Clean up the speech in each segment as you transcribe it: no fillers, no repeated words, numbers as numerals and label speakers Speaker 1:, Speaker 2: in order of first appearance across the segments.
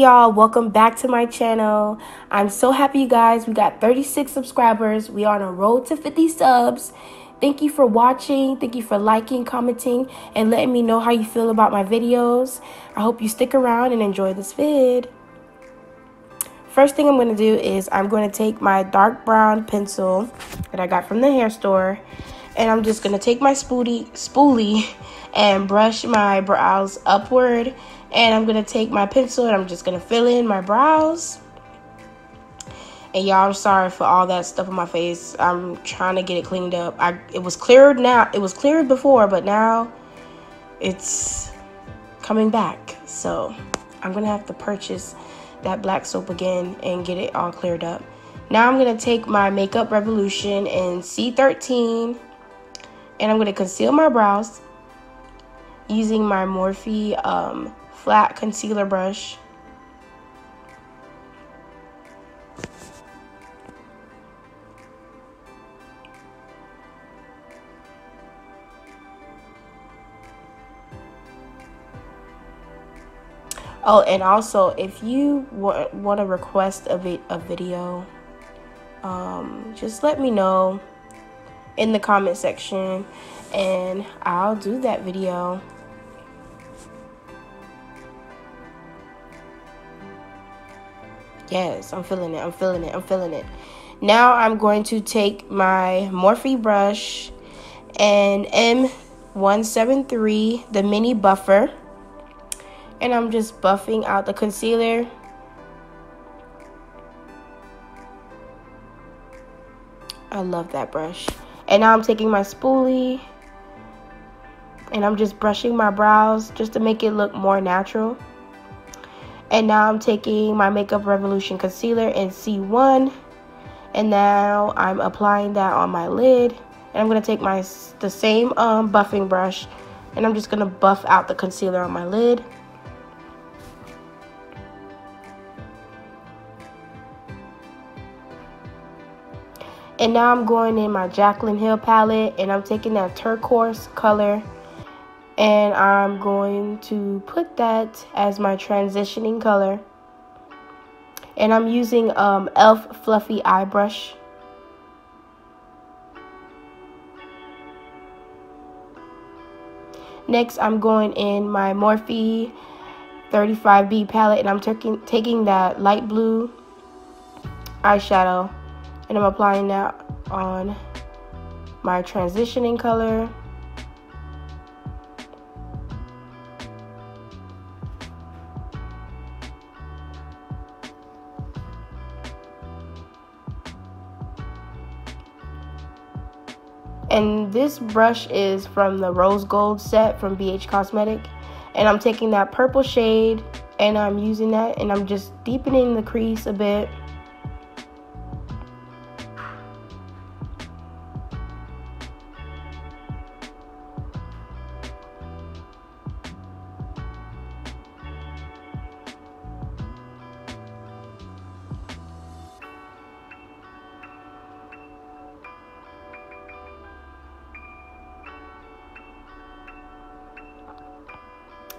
Speaker 1: y'all, welcome back to my channel. I'm so happy, you guys. We got 36 subscribers. We are on a road to 50 subs. Thank you for watching. Thank you for liking, commenting, and letting me know how you feel about my videos. I hope you stick around and enjoy this vid. First thing I'm going to do is I'm going to take my dark brown pencil that I got from the hair store, and I'm just going to take my spoolie and brush my brows upward. And I'm going to take my pencil and I'm just going to fill in my brows. And y'all, I'm sorry for all that stuff on my face. I'm trying to get it cleaned up. It was cleared now. It was cleared before, but now it's coming back. So I'm going to have to purchase that black soap again and get it all cleared up. Now I'm going to take my Makeup Revolution in C13 and I'm going to conceal my brows using my Morphe flat concealer brush. Oh, and also, if you want to request a video, just let me know in the comment section, and I'll do that video. Yes, I'm feeling it. I'm feeling it. I'm feeling it. Now I'm going to take my Morphe brush and M173, the mini buffer. And I'm just buffing out the concealer. I love that brush. And now I'm taking my spoolie and I'm just brushing my brows just to make it look more natural. And now I'm taking my Makeup Revolution concealer in C1. And now I'm applying that on my lid. And I'm going to take the same buffing brush. And I'm just going to buff out the concealer on my lid. And now I'm going in my Jacklyn Hill palette, and I'm taking that turquoise color, and I'm going to put that as my transitioning color. And I'm using e.l.f. Fluffy Eye Brush. Next, I'm going in my Morphe 35B palette, and I'm taking that light blue eyeshadow. And I'm applying that on my transitioning color. And this brush is from the Rose Gold set from BH Cosmetic. And I'm taking that purple shade and I'm using that, and I'm just deepening the crease a bit.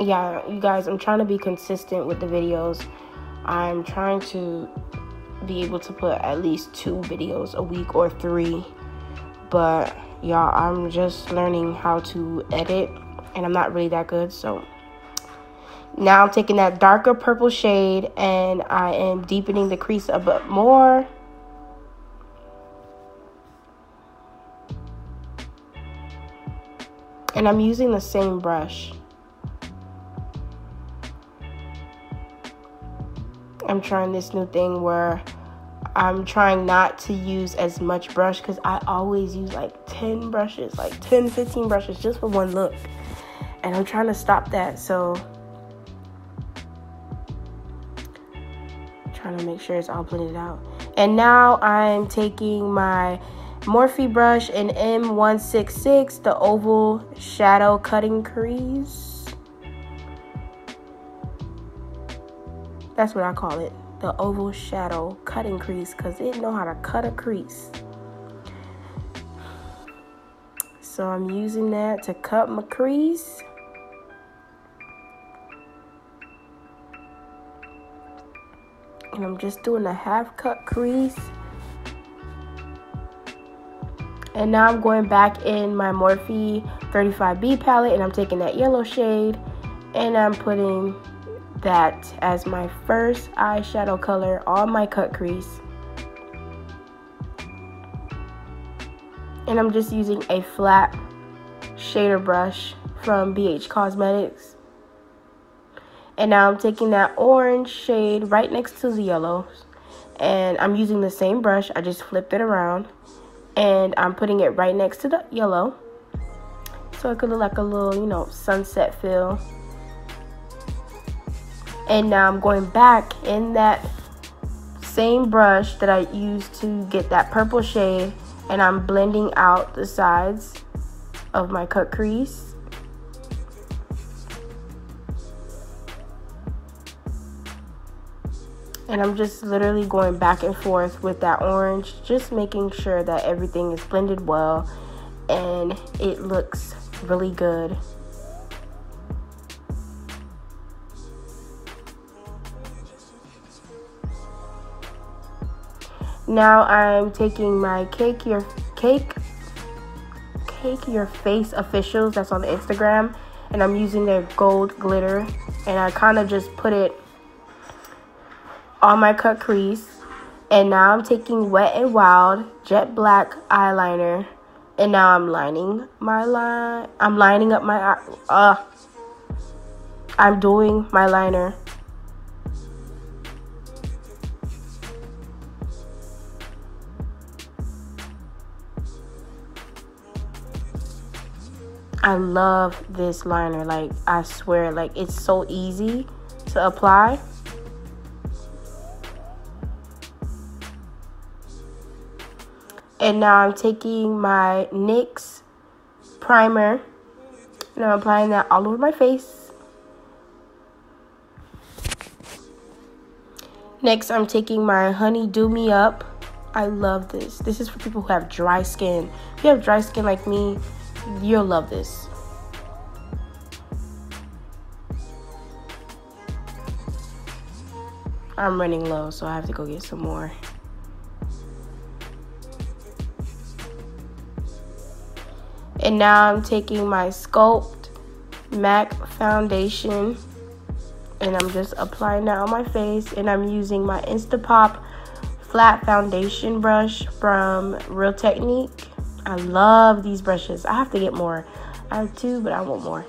Speaker 1: Yeah, you guys, I'm trying to be consistent with the videos. I'm trying to be able to put at least 2 videos a week or 3. But y'all, I'm just learning how to edit, and I'm not really that good. So now I'm taking that darker purple shade and I am deepening the crease a bit more. And I'm using the same brush. I'm trying this new thing where I'm trying not to use as much brush, because I always use like 10 brushes, like 10, 15 brushes just for one look. And I'm trying to stop that, so trying to make sure it's all blended out. And now I'm taking my Morphe brush in M166, the oval shadow cutting crease. That's what I call it, the oval shadow cutting crease, because it know how to cut a crease. So I'm using that to cut my crease. And I'm just doing a half cut crease. And now I'm going back in my Morphe 35B palette, and I'm taking that yellow shade and I'm putting that as my first eyeshadow color on my cut crease. And I'm just using a flat shader brush from BH Cosmetics. And now I'm taking that orange shade right next to the yellows, and I'm using the same brush. I just flipped it around and I'm putting it right next to the yellow so it could look like a little, you know, sunset feel. And now I'm going back in that same brush that I used to get that purple shade, and I'm blending out the sides of my cut crease. And I'm just literally going back and forth with that orange, just making sure that everything is blended well and it looks really good. Now I'm taking my Cakeyourfaceofficial, that's on Instagram, and I'm using their gold glitter, and I kind of just put it on my cut crease. And now I'm taking Wet and Wild jet black eyeliner, and now I'm lining my line. I'm lining up my I'm doing my liner. I love this liner, like I swear, like it's so easy to apply. And now I'm taking my NYX primer and I'm applying that all over my face. Next, I'm taking my Honey Do Me Up. I love this. This is for people who have dry skin. If you have dry skin like me, you'll love this. I'm running low, so I have to go get some more. And now I'm taking my Sculpt MAC foundation and I'm just applying that on my face, and I'm using my Insta flat foundation brush from Real Technique. I love these brushes. I have to get more. I have two, but I want more.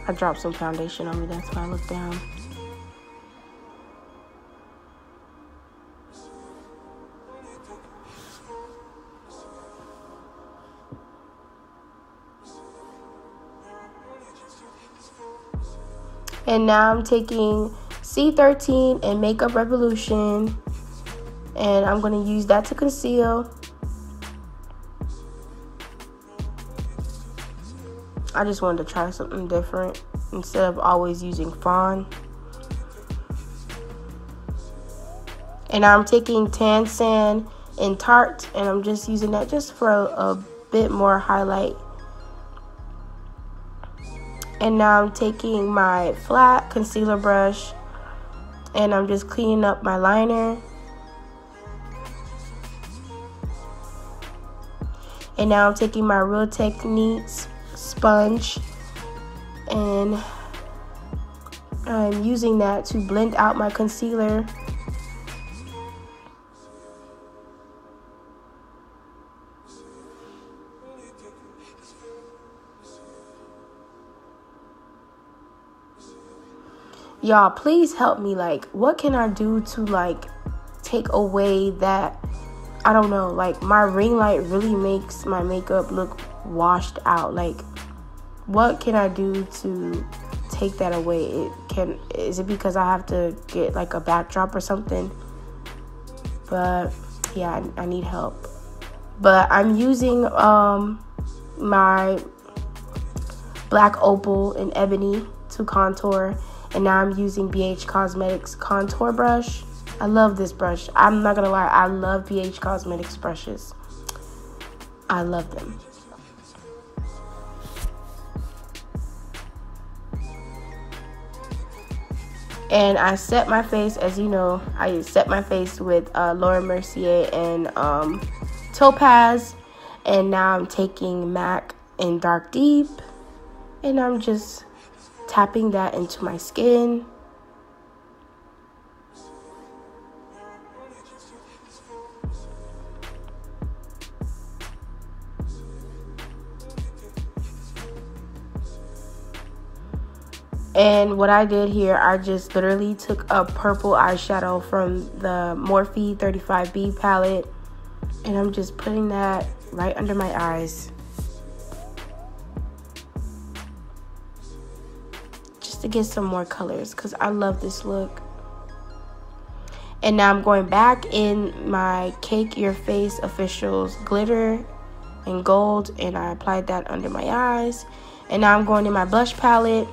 Speaker 1: I dropped some foundation on me, that's why I look down. And now I'm taking C13 and Makeup Revolution, and I'm going to use that to conceal. I just wanted to try something different instead of always using fawn. And now I'm taking Tan Sand in Tarte, and I'm just using that just for a bit more highlight. And now I'm taking my flat concealer brush and I'm just cleaning up my liner. And now I'm taking my Real Techniques sponge and I'm using that to blend out my concealer. Y'all, please help me. Like, what can I do to like take away that, I don't know, like my ring light really makes my makeup look washed out. Like, what can I do to take that away? Is it because I have to get like a backdrop or something? But yeah, I need help. But I'm using my Black Opal in Ebony to contour. And now I'm using BH Cosmetics contour brush. I love this brush. I'm not gonna lie, I love BH Cosmetics brushes. I love them. And I set my face, as you know, I set my face with Laura Mercier and Topaz. And now I'm taking MAC in Dark Deep, and I'm just tapping that into my skin. And what I did here, I just literally took a purple eyeshadow from the Morphe 35B palette, and I'm just putting that right under my eyes, just to get some more colors, because I love this look. And now I'm going back in my Cakeyourfaceofficial's glitter in gold, and I applied that under my eyes. And now I'm going in my blush palette,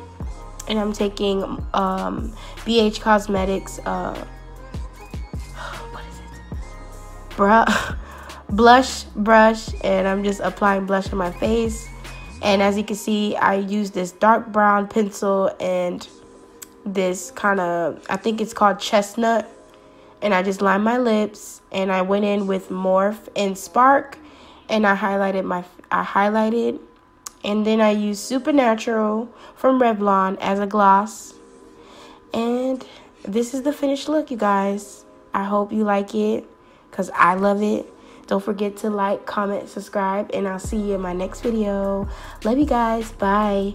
Speaker 1: and I'm taking BH Cosmetics what is it, blush brush, and I'm just applying blush on my face. And as you can see, I use this dark brown pencil and this kind of, I think it's called Chestnut, and I just lined my lips, and I went in with Morphe and Spark, and I highlighted, and then I used Supernatural from Revlon as a gloss. And this is the finished look, you guys. I hope you like it, because I love it. Don't forget to like, comment, subscribe, and I'll see you in my next video. Love you guys. Bye.